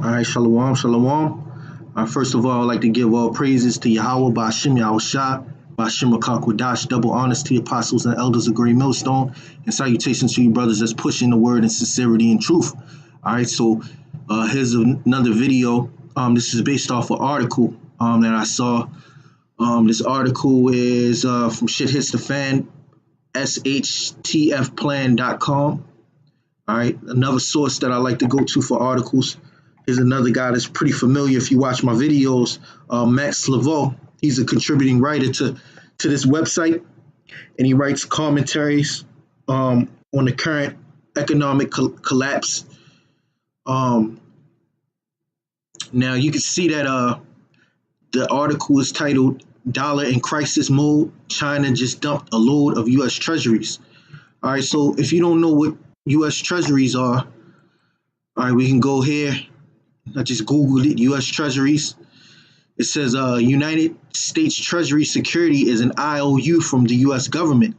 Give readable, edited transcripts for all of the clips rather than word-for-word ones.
All right, shalom, shalom. First of all, I'd like to give all praises to Yahweh, Ba'ashim Yahushua, Ba'ashim Akakwadash, double honors to the apostles and elders of Great Millstone, and salutations to you brothers that's pushing the word in sincerity and truth. All right, so here's another video. This is based off an article that I saw. This article is from Shit Hits the Fan, shtfplan.com. All right, another source that I like to go to for articles is another guy that's pretty familiar if you watch my videos, Max Laveau. He's a contributing writer to this website, and he writes commentaries on the current economic collapse. Now you can see that the article is titled "Dollar in Crisis Mode, China Just Dumped a Load of U.S. Treasuries." All right, so if you don't know what U.S. Treasuries are, all right, we can go here. I just Googled it, U.S. Treasuries. It says United States Treasury security is an IOU from the U.S. government.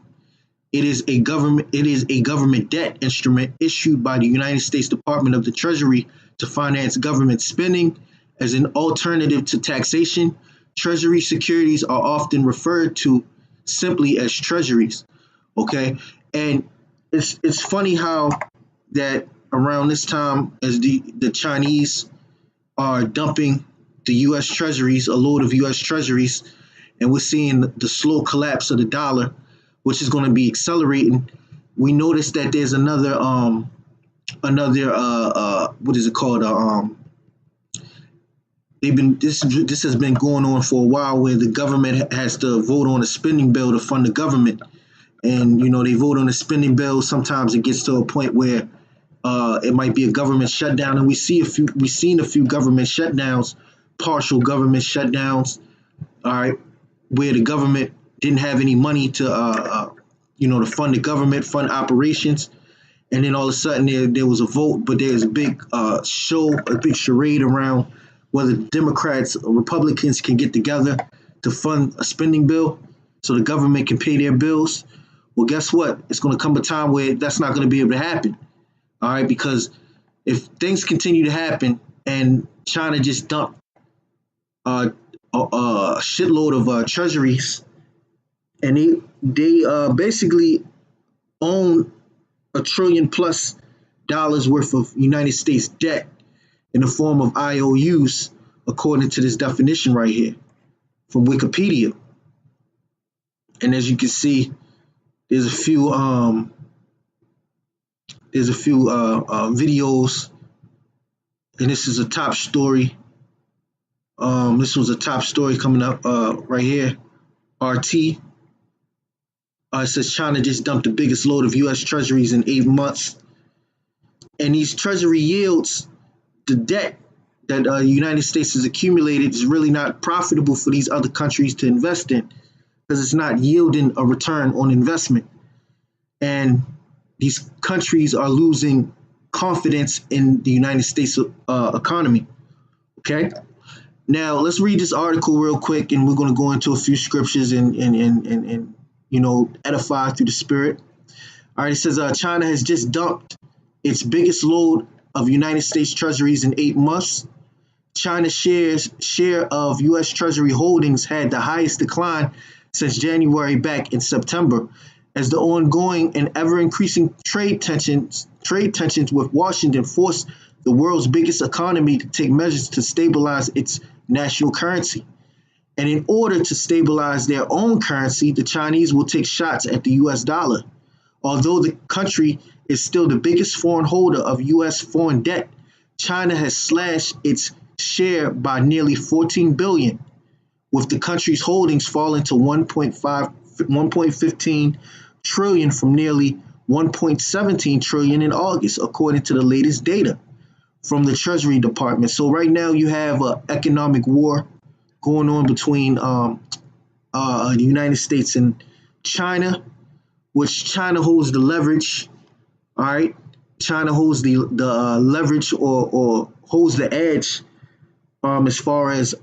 It is a government debt instrument issued by the United States Department of the Treasury to finance government spending. As an alternative to taxation, Treasury securities are often referred to simply as treasuries. Okay, and it's funny how that around this time, as the Chinese are dumping the U.S. Treasuries, a load of U.S. Treasuries, and we're seeing the slow collapse of the dollar, which is going to be accelerating. We noticed that there's another what is it called? This has been going on for a while, where the government has to vote on a spending bill to fund the government, and they vote on a spending bill. Sometimes it gets to a point where it might be a government shutdown, and we've seen a few government shutdowns, partial government shutdowns, all right, where the government didn't have any money to to fund the government, fund operations, and then all of a sudden there was a vote, but there's a big a big charade around whether Democrats or Republicans can get together to fund a spending bill so the government can pay their bills. Well, guess what? It's going to come a time where that's not going to be able to happen. All right, because if things continue to happen and China just dumped a shitload of treasuries, and they basically own $1 trillion+ worth of United States debt in the form of IOUs, according to this definition right here from Wikipedia. And as you can see, there's a few videos, and this is a top story. This was a top story coming up right here. RT. It says China just dumped the biggest load of U.S. treasuries in 8 months. And these treasury yields, the debt that the United States has accumulated, is really not profitable for these other countries to invest in, because it's not yielding a return on investment. And these countries are losing confidence in the United States economy. Okay, now let's read this article real quick, and we're going to go into a few scriptures and edify through the spirit. All right, it says China has just dumped its biggest load of United States treasuries in 8 months. China's share of U.S. Treasury holdings had the highest decline since January back in September, as the ongoing and ever-increasing trade tensions with Washington forced the world's biggest economy to take measures to stabilize its national currency. And in order to stabilize their own currency, the Chinese will take shots at the U.S. dollar. Although the country is still the biggest foreign holder of U.S. foreign debt, China has slashed its share by nearly $14 billion, with the country's holdings falling to 1.15 trillion from nearly 1.17 trillion in August, according to the latest data from the Treasury Department. So right now you have an economic war going on between the United States and China, which China holds the leverage. All right, China holds the leverage or holds the edge as far as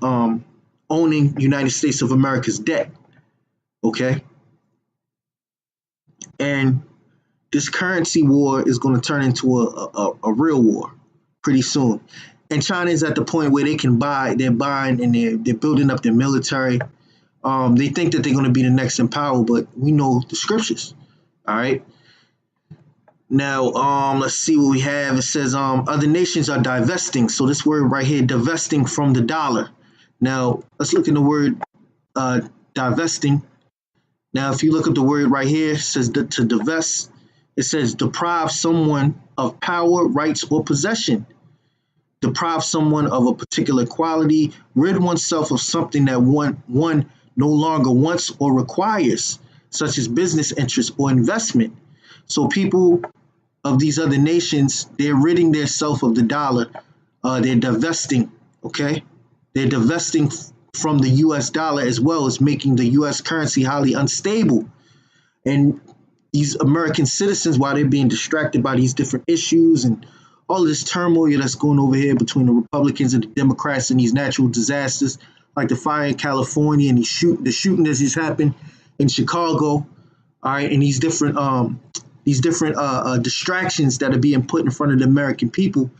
owning United States of America's debt. Okay, and this currency war is going to turn into a real war pretty soon. And China is at the point where they can buy, they're buying and they're building up their military. They think that they're going to be the next in power, but we know the scriptures. All right. Now, let's see what we have. It says other nations are divesting. So this word right here, divesting from the dollar. Now, let's look at the word uh, divesting. Now, if you look at the word right here, it says to divest. It says deprive someone of power, rights, or possession. Deprive someone of a particular quality. Rid oneself of something that one no longer wants or requires, such as business interest or investment. So people of these other nations, they're ridding themselves of the dollar. They're divesting, okay? They're divesting from the US dollar, as well as making the US currency highly unstable. And these American citizens, while they're being distracted by these different issues and all this turmoil that's going over here between the Republicans and the Democrats and these natural disasters like the fire in California and the shooting that has happened in Chicago, all right, and these different distractions that are being put in front of the American people,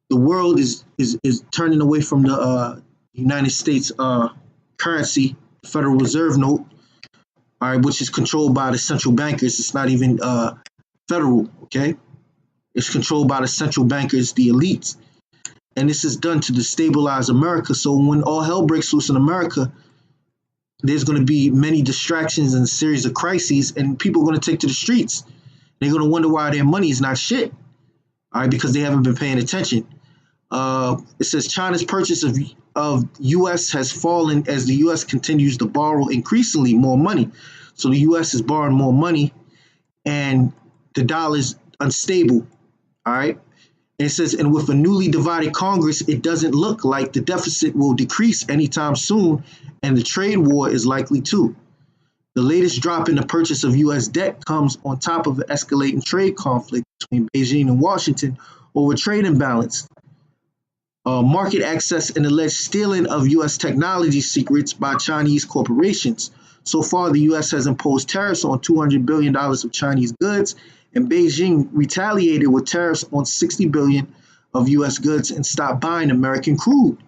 the world is turning away from the United States currency, the Federal Reserve note, all right, which is controlled by the central bankers. It's not even federal, okay? It's controlled by the central bankers, the elites. And this is done to destabilize America. So when all hell breaks loose in America, there's going to be many distractions and a series of crises, and people are going to take to the streets. They're going to wonder why their money is not shit, all right, because they haven't been paying attention. It says China's purchase of U.S. has fallen as the U.S. continues to borrow increasingly more money. So the U.S. is borrowing more money, and the dollar is unstable. All right. And it says, and with a newly divided Congress, it doesn't look like the deficit will decrease anytime soon, and the trade war is likely to. The latest drop in the purchase of U.S. debt comes on top of an escalating trade conflict between Beijing and Washington over trade imbalance, market access, and alleged stealing of U.S. technology secrets by Chinese corporations. So far, the U.S. has imposed tariffs on $200 billion of Chinese goods, and Beijing retaliated with tariffs on $60 billion of U.S. goods and stopped buying American crude.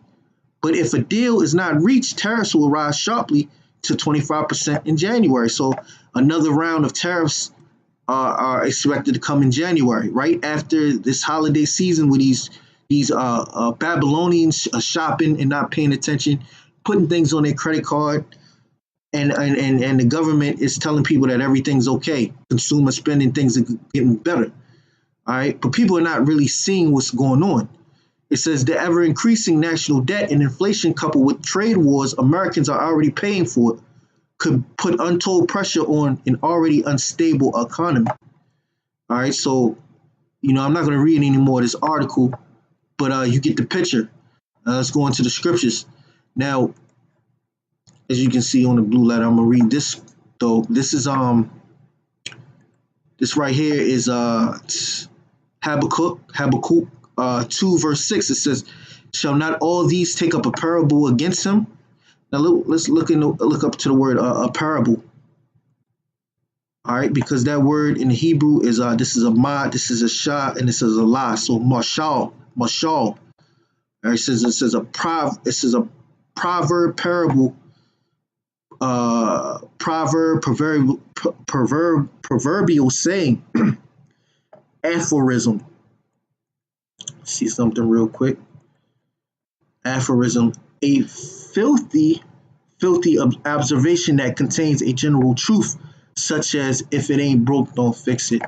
But if a deal is not reached, tariffs will rise sharply to 25% in January. So another round of tariffs are expected to come in January, right after this holiday season, where these Babylonians are shopping and not paying attention, putting things on their credit card. And the government is telling people that everything's okay. Consumer spending, things are getting better. All right. But people are not really seeing what's going on. It says the ever increasing national debt and inflation coupled with trade wars Americans are already paying for could put untold pressure on an already unstable economy. All right. So, I'm not going to read any more of this article, but you get the picture. Let's go into the scriptures. Now, as you can see on the blue letter, I'm gonna read this though. This is this right here is Habakkuk 2 verse 6. It says, "Shall not all these take up a parable against him?" Now let's look up to the word a parable. All right, because that word in the Hebrew is this is a ma, this is a shah, and this is a la. So mashal. All right, it says a proverb, parable. Proverbial saying, aphorism. See something real quick. Aphorism, a filthy observation that contains a general truth, such as if it ain't broke, don't fix it.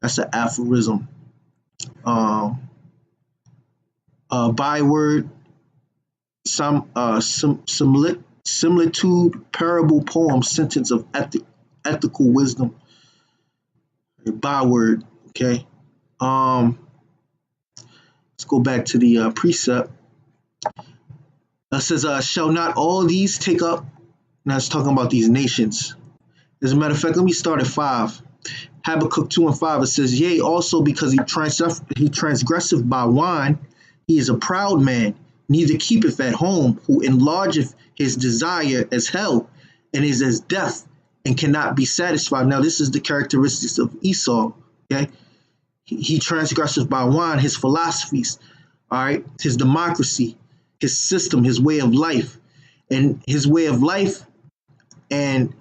That's an aphorism. Byword, similitude, parable, poem, sentence of ethical wisdom. A byword. Okay. Let's go back to the precept. It says, "Shall not all these take up?" Now it's talking about these nations. As a matter of fact, let me start at 5. Habakkuk 2 and 5. It says, "Yea, also because he transgresseth by wine, he is a proud man, neither keepeth at home, who enlargeth his desire as hell, and is as death, and cannot be satisfied." Now, this is the characteristics of Esau. Okay, he transgresseth by wine, his philosophies. all right, his democracy, his system, his way of life, and his way of life and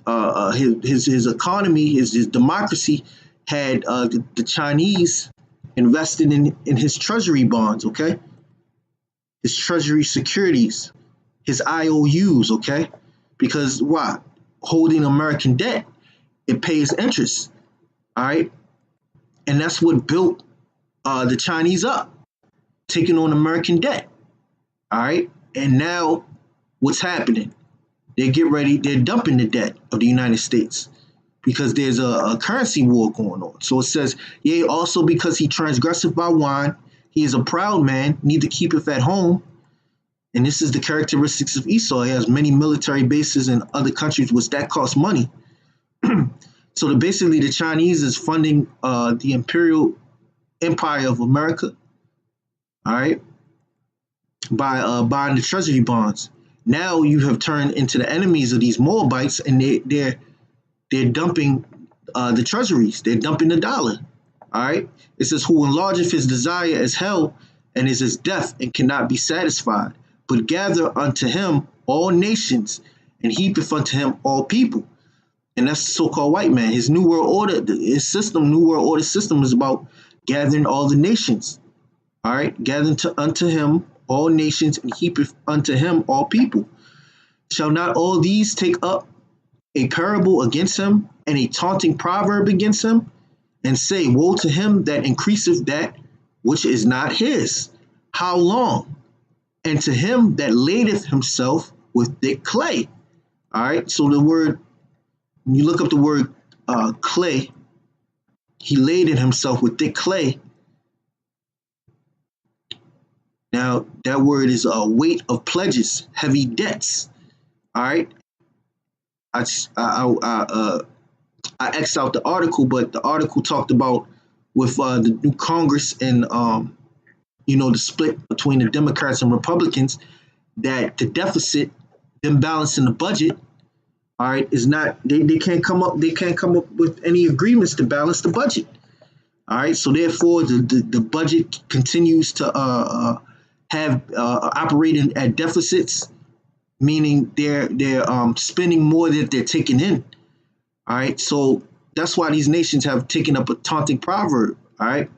his economy, his democracy had the Chinese invested in his treasury bonds, okay, his treasury securities, his IOUs, okay, because why? Holding American debt, it pays interest, all right, and that's what built the Chinese up, taking on American debt, all right, and now what's happening? They're dumping the debt of the United States because there's a currency war going on. So it says, yea, also because he transgresseth by wine, he is a proud man, neither keepeth at home. And this is the characteristics of Esau. He has many military bases in other countries, which that costs money. So basically, the Chinese is funding the imperial empire of America, all right, by buying the treasury bonds. Now you have turned into the enemies of these Moabites, and they're dumping the treasuries. They're dumping the dollar. All right. It says, "Who enlargeth his desire as hell, and is as death, and cannot be satisfied. But gather unto him all nations, and heapeth unto him all people." And that's the so-called white man. His New World Order, his system, New World Order system, is about gathering all the nations. All right, gathering unto him all nations, and heapeth unto him all people. Shall not all these take up a parable against him, and a taunting proverb against him, and say, woe to him that increaseth that which is not his? How long? And to him that ladeth himself with thick clay. All right, so the word, when you look up the word clay, he laded himself with thick clay. Now, that word is a weight of pledges, heavy debts. All right. I X'd out the article, but the article talked about with the new Congress and, the split between the Democrats and Republicans, that the deficit, them balancing the budget, all right, is not, they can't come up with any agreements to balance the budget. All right. So therefore, the budget continues to have operating at deficits, meaning they're spending more than they're taking in. All right, so that's why these nations have taken up a taunting proverb. All right,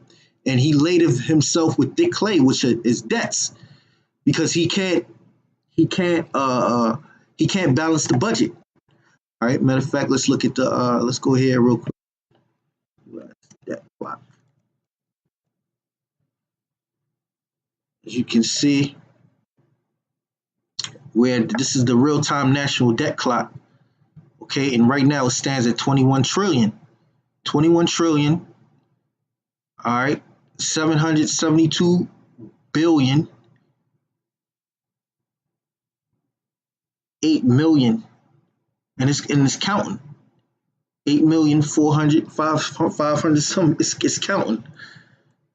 and he ladeth himself with thick clay, which is debts, because he can't balance the budget. All right, matter of fact, let's look at the let's go here real quick. As you can see, where this is the real-time national debt clock. Okay, and right now it stands at 21 trillion. 21 trillion. All right, 772 billion, 8 million, and it's counting. 8,400,000, 500 something. It's counting.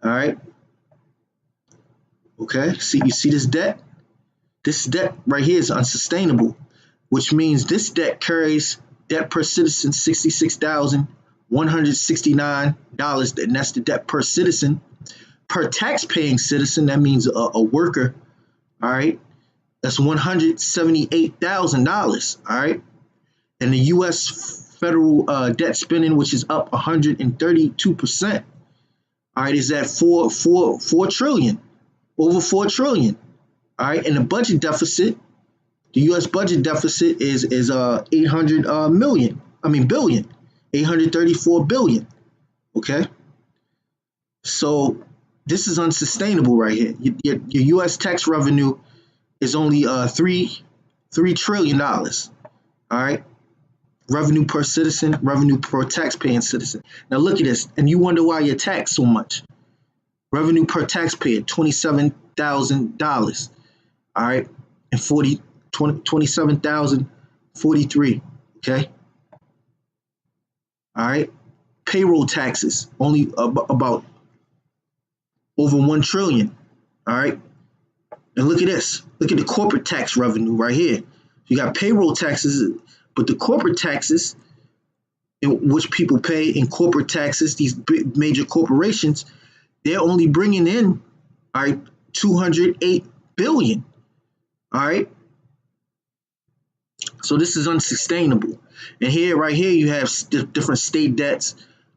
All right. Okay. See, you see this debt? This debt right here is unsustainable, which means this debt carries debt per citizen $66,169, and that's the debt per citizen. Per tax-paying citizen, that means a worker, all right, that's $178,000, all right. And the U.S. federal debt spending, which is up 132%, all right, is at 4 trillion, over 4 trillion, all right. And the budget deficit, the U.S. budget deficit is 800 billion, 834 billion. Okay, so this is unsustainable right here. Your U.S. tax revenue is only $3 trillion. All right, revenue per citizen, revenue per taxpaying citizen. Now look at this, and you wonder why you're taxed so much. Revenue per taxpayer, $27,000. All right, and 27,043. Okay. All right. Payroll taxes only about over 1 trillion. All right. And look at this. Look at the corporate tax revenue right here. You got payroll taxes, but the corporate taxes, in which people pay in corporate taxes, these big major corporations, they're only bringing in, all right, $208 billion. All right. So this is unsustainable. And here, right here, you have different state debts,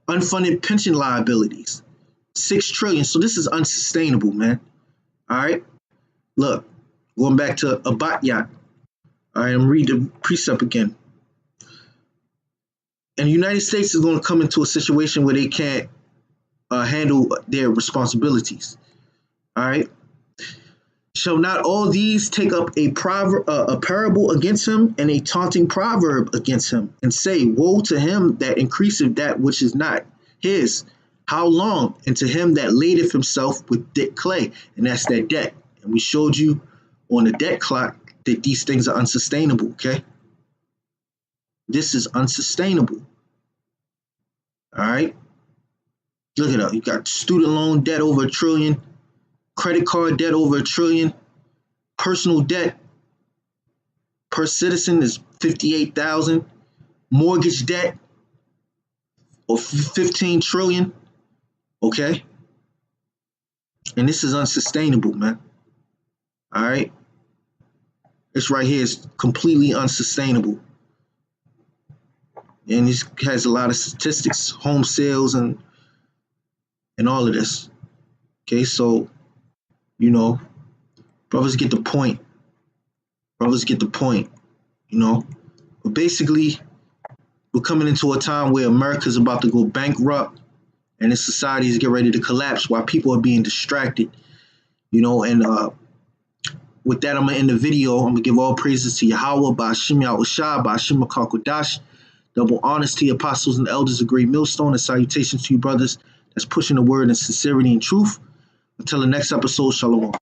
unfunded pension liabilities, 6 trillion. So this is unsustainable, man. All right. Look, going back to Abatya. All right, I'm read the precept again. And the United States is going to come into a situation where they can't handle their responsibilities. All right. Shall not all these take up a parable against him, and a taunting proverb against him, and say, woe to him that increaseth that which is not his? How long? And to him that ladeth himself with clay. And that's that debt. And we showed you on the debt clock that these things are unsustainable, okay? This is unsustainable. All right? Look it up. You got student loan debt over $1 trillion, credit card debt over $1 trillion, personal debt per citizen is 58,000, mortgage debt of 15 trillion, okay? And this is unsustainable, man. All right? This right here is completely unsustainable. And this has a lot of statistics, home sales and all of this. Okay, so, you know, brothers get the point. Brothers get the point, you know. But basically, we're coming into a time where America's about to go bankrupt and this society is getting ready to collapse while people are being distracted, you know. And with that, I'm going to end the video. I'm going to give all praises to Yahweh, Ba'ashim Yahushua, Ba'ashim Makakodash. Double honors to the apostles and elders of Great Millstone, and salutations to you brothers that's pushing the word in sincerity and truth. Until the next episode, shalom.